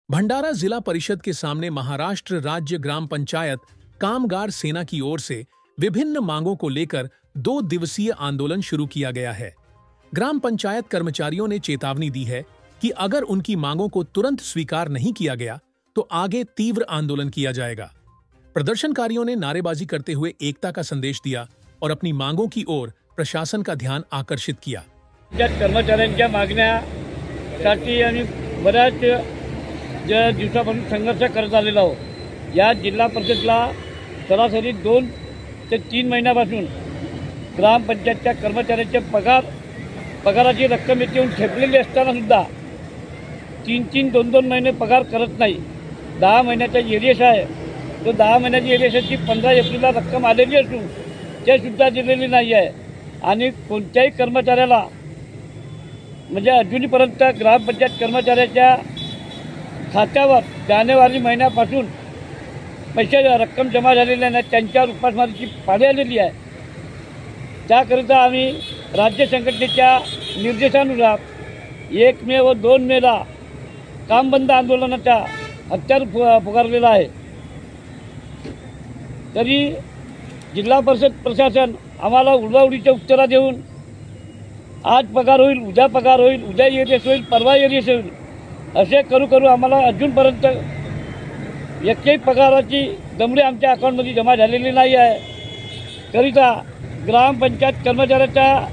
भंडारा जिला परिषद के सामने महाराष्ट्र राज्य ग्राम पंचायत कामगार सेना की ओर से विभिन्न मांगों को लेकर 2 दिवसीय आंदोलन शुरू किया गया है। ग्राम पंचायत कर्मचारियों ने चेतावनी दी है कि अगर उनकी मांगों को तुरंत स्वीकार नहीं किया गया तो आगे तीव्र आंदोलन किया जाएगा। प्रदर्शनकारियों ने नारेबाजी करते हुए एकता का संदेश दिया और अपनी मांगों की ओर प्रशासन का ध्यान आकर्षित किया। कर्मचाऱ्यांच्या मागण्यासाठी आम्ही बऱ्याच दिवसापासून संघर्ष करत आलेलो आहोत। या जिल्हा परिषदला सरासरी 2 ते 3 महिन्यापासून ग्रामपंचायतच्या कर्मचाऱ्यांचे पगाराची रक्कम येऊन ठेपलेली असताना सुद्धा 3-3, 2-2 महिने पगार करत नाही। 10 महिन्याचा एरियस आहे, तो 10 महिन्याची एरियसची 15 एप्रिलला रक्कम आलेली असून ते सुद्धा दिलेली नाही आहे। आणि कोणत्याही कर्मचाऱ्याला म्हणजे अजूनपर्यंत ग्रामपंचायत कर्मचाऱ्याच्या खात्यावर जानेवारी महिन्यापासून पैसे रक्कम जमा झालेल्या नाही, त्यांच्यावर उपासमारीची पाळी आलेली आहे। त्याकरिता आम्ही राज्य संघटनेच्या निर्देशानुसार 1 मे व 2 मेला काम बंद आंदोलनाचा हत्यार पुकारलेला आहे। तरी जिल्हा परिषद प्रशासन आम्हाला उडवाउडीचे उत्तर देऊन आज पगार होईल, उद्या पगार होईल, उद्या एरियस होईल, परवा एरियस होईल असे करू आम्हाला अजूनपर्यंत एकही पगाराची दमडी आमच्या अकाउंटमध्ये जमा झालेली नाही आहे। करिता ग्रामपंचायत कर्मचाऱ्याचा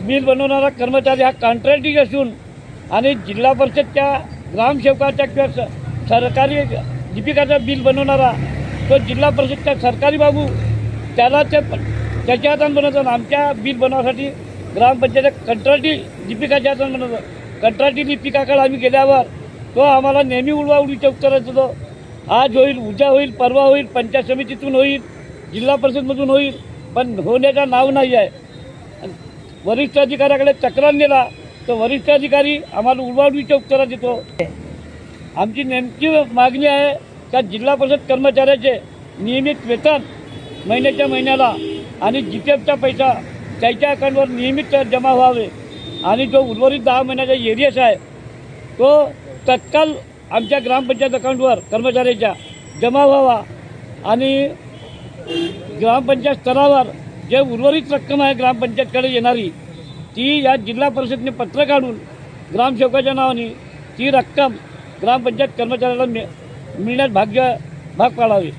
बिल बनवणारा कर्मचारी हा कॉन्ट्रॅक्टिंग असून आणि जिल्हा परिषदच्या ग्रामसेवकाचा किंवा सरकारी लिपिकाचा बिल बनवणारा तो जिल्हा परिषदचा सरकारी बाबू त्याला त्याच्या हाताने बनवतात। आमच्या बिल बनवण्यासाठी ग्रामपंचायत कंत्राटी लिपिकाच्या हाताने बनवतात। कंत्राटी लिपिकाकडे आम्ही गेल्यावर तो आम्हाला नेहमी उडवाउडीचे उत्तर देतो। आज होईल, उद्या होईल, परवा होईल, पंचायत समितीतून होईल, जिल्हा परिषदमधून होईल, पण होण्याचं नाव नाही आहे। वरिष्ठ अधिकाऱ्याकडे तक्रार नेला तर वरिष्ठ अधिकारी आम्हाला उडवाउडीचे उत्तर देतो। आमची नेमकी मागणी आहे का जिल्हा परिषद कर्मचाऱ्याचे नियमित वेतन महिन्याच्या महिन्याला आणि जीपीएफचा पैसा त्याच्या अकाउंटवर नियमित जमा व्हावे आणि जो उर्वरित 10 महिन्याचा एरियस आहे तो तत्काळ आमच्या ग्रामपंचायत अकाउंटवर कर्मचाऱ्याच्या जमा व्हावा आणि ग्रामपंचायत स्तरावर जे उर्वरित रक्कम आहे ग्रामपंचायतकडे येणारी ती या जिल्हा परिषदेने पत्र काढून ग्रामसेवकाच्या नावाने ती रक्कम ग्रामपंचायत कर्मचाऱ्याला मिळण्यास भाग पाडावे।